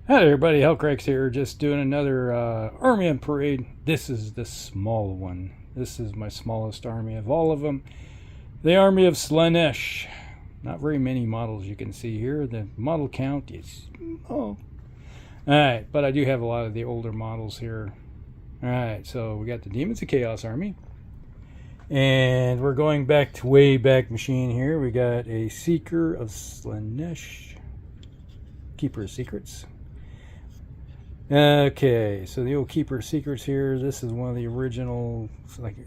Hi everybody, Hellcracks here, just doing another army on parade. This is the small one. This is my smallest army of all of them. The army of Slaanesh. Not very many models you can see here. The model count is small. Alright, but I do have a lot of the older models here. Alright, so we got the Demons of Chaos army. And we're going back to Wayback Machine here. We got a Seeker of Slaanesh. Keeper of Secrets. Okay, so the old Keeper of Secrets here. This is one of the original.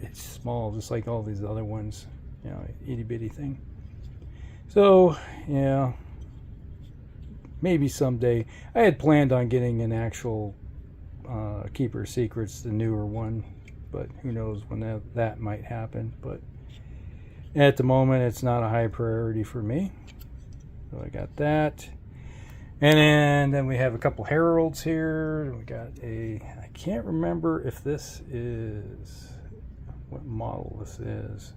It's small, just like all these other ones. You know, itty bitty thing. So yeah, maybe someday. I had planned on getting an actual Keeper of Secrets, the newer one, but who knows when that might happen. But at the moment, it's not a high priority for me. So I got that. And then we have a couple heralds here. We got I can't remember if this is, what model this is.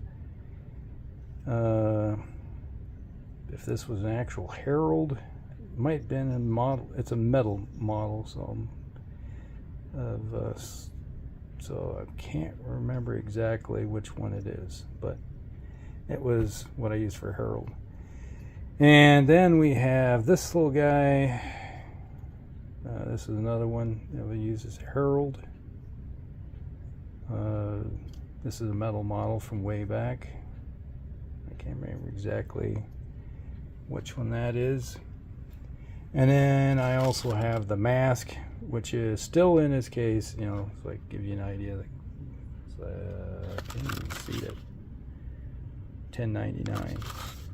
If this was an actual herald, it might have been a model. It's a metal model, so I can't remember exactly which one it is, but it was what I used for herald. And then we have this little guy. This is another one that we use as a herald. This is a metal model from way back. I can't remember exactly which one that is. And then I also have the mask, which is still in his case. You know, so I give you an idea. Can you see it? $10.99.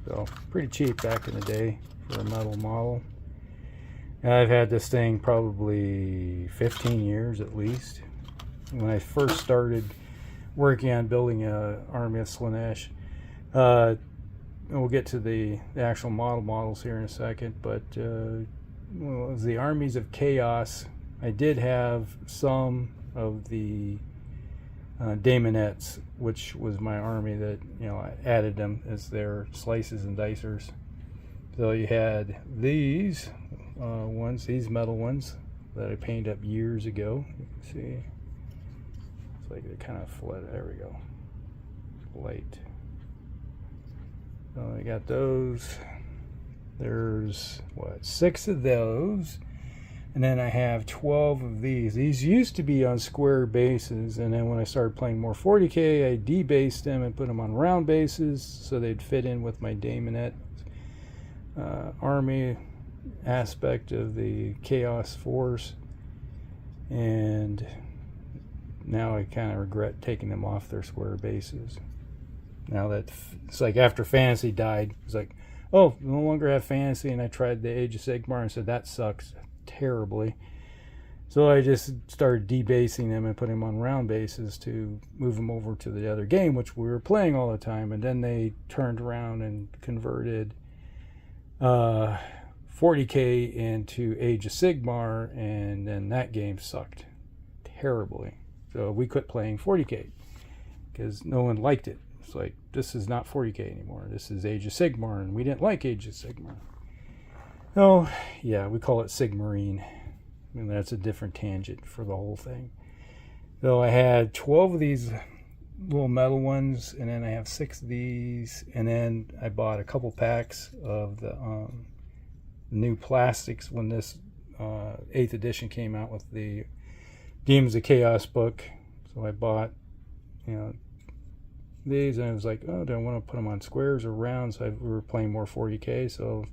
So pretty cheap back in the day for a metal model. And I've had this thing probably 15 years at least. When I first started working on building an army of Slaanesh, we'll get to the actual models here in a second, but well, it was the armies of chaos. I did have some of the Daemonettes, which was my army that, you know, I added them as their slices and dicers. So you had these ones, these metal ones that I painted up years ago. You can see it's like they're kind of flat. There we go, light. So I got those. There's what, 6 of those. And then I have 12 of these. These used to be on square bases, and then when I started playing more 40k, I debased them and put them on round bases so they'd fit in with my Daemonette army aspect of the Chaos Force. And now I kind of regret taking them off their square bases. Now that it's like after Fantasy died, it's like, oh, no longer have Fantasy, and I tried the Age of Sigmar and said that sucks terribly. So I just started debasing them and putting them on round bases to move them over to the other game, which we were playing all the time. And then they turned around and converted 40k into Age of Sigmar, and then that game sucked terribly. So we quit playing 40k because no one liked it. It's like, this is not 40k anymore. This is Age of Sigmar, and we didn't like Age of Sigmar. Oh, yeah, we call it Sigmarine. And that's a different tangent for the whole thing. So I had 12 of these little metal ones, and then I have 6 of these, and then I bought a couple packs of the new plastics when this 8th edition came out with the Demons of Chaos book. So I bought, you know, these, and I was like, oh, do I want to put them on squares or rounds? So we were playing more 40k, so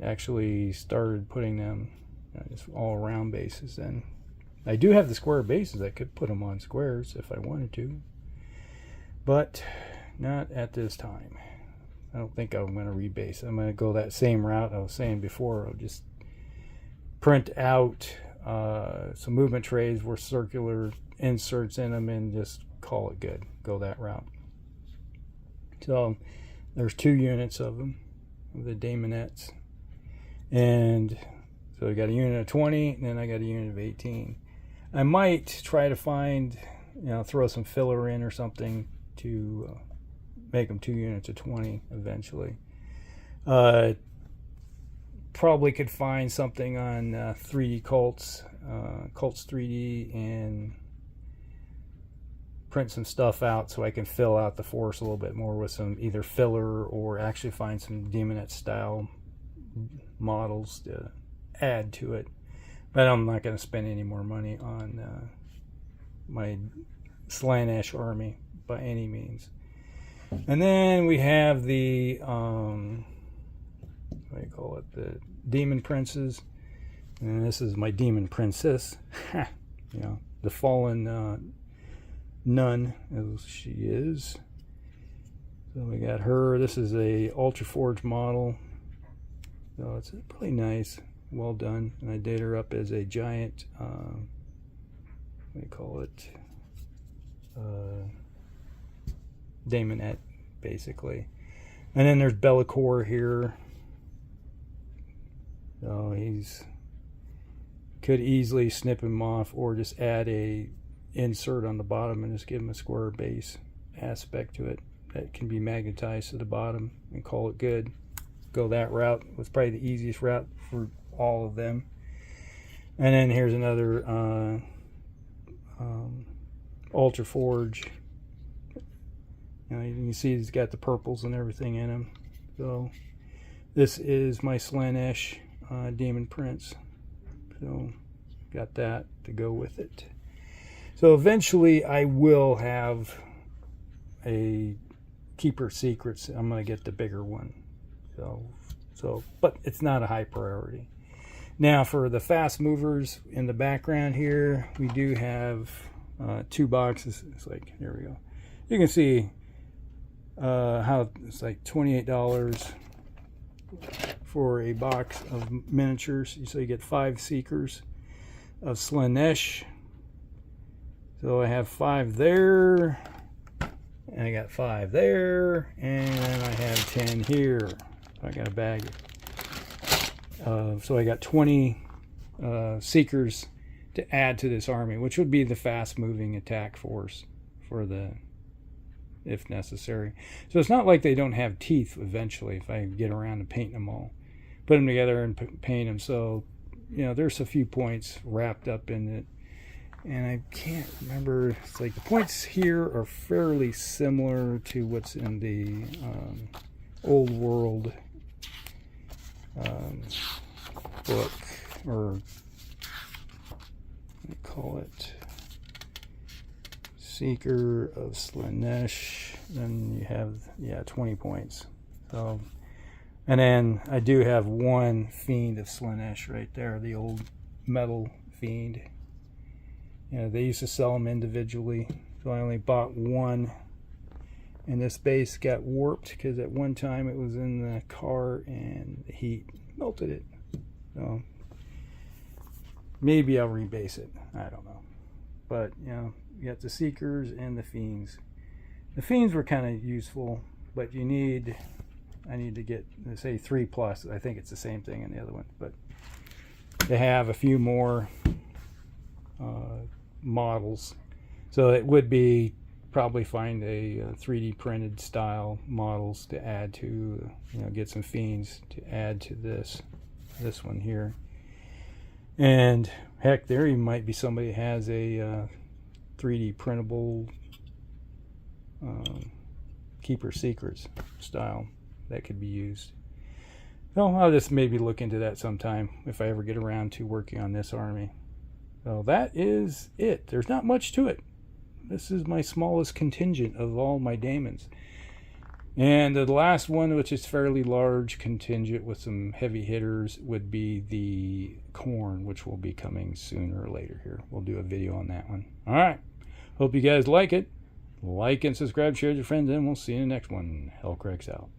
actually started putting them just all round bases. And I do have the square bases. I could put them on squares if I wanted to, but not at this time. I don't think I'm going to rebase. I'm going to go that same route I was saying before. I'll just print out some movement trays with circular inserts in them and just call it good. Go that route. So there's 2 units of them, the Daemonettes. And so I got a unit of 20, and then I got a unit of 18. I might try to find, you know, throw some filler in or something to make them 2 units of 20 eventually. probably could find something on 3D Cults, Cults 3D, and print some stuff out so I can fill out the force a little bit more with some either filler or actually find some Demonette style models to add to it. But I'm not going to spend any more money on my Slaanesh army by any means. And then we have the what do you call it, the Demon Princes, and this is my Demon Princess. You know, the fallen nun as she is. So we got her. This is a Ultra Forge model, so it's really nice, well done. And I did her up as a giant what do you call it, Daemonette, basically. And then there's Bellicor here. So he's could easily snip him off or just add a insert on the bottom and just give him a square base aspect to it that can be magnetized to the bottom and call it good. Go that route. It's probably the easiest route for all of them. And then here's another Ultra Forge. You know, you can see he's got the purples and everything in him. So this is my Slaanesh Demon Prince. So got that to go with it. So eventually I will have a Keeper Secrets. I'm going to get the bigger one. So but it's not a high priority. Now for the fast movers in the background here, we do have 2 boxes. It's like, here we go. You can see how it's like $28 for a box of miniatures. So you get 5 Seekers of Slaanesh. So I have 5 there, and I got 5 there, and I have 10 here. I got a bag. So I got 20 Seekers to add to this army, which would be the fast-moving attack force for the, if necessary. So it's not like they don't have teeth eventually if I get around to painting them all. Put them together and paint them. So, you know, there's a few points wrapped up in it. And I can't remember. It's like the points here are fairly similar to what's in the Old World book, or what do you call it? Seeker of Slaanesh. Then you have, yeah, 20 points. So, and then I do have 1 Fiend of Slaanesh right there, the old metal Fiend. You know, they used to sell them individually, so I only bought 1. And this base got warped because at one time it was in the car and the heat melted it. So maybe I'll rebase it. I don't know. But, you know, you got the Seekers and the Fiends. The Fiends were kind of useful, but I need to get, say, 3+. I think it's the same thing in the other one, but they have a few more models. So it would be probably find a 3D printed style models to add to, you know, get some Fiends to add to this one here. And heck, there even might be somebody who has a 3D printable Keeper Secrets style that could be used. So I'll just maybe look into that sometime if I ever get around to working on this army. So that is it. There's not much to it. This is my smallest contingent of all my daemons. And the last one, which is fairly large contingent with some heavy hitters, would be the Khorne, which will be coming sooner or later here. We'll do a video on that one. All right. Hope you guys like it. Like and subscribe, share with your friends, and we'll see you in the next one. Hellcracks out.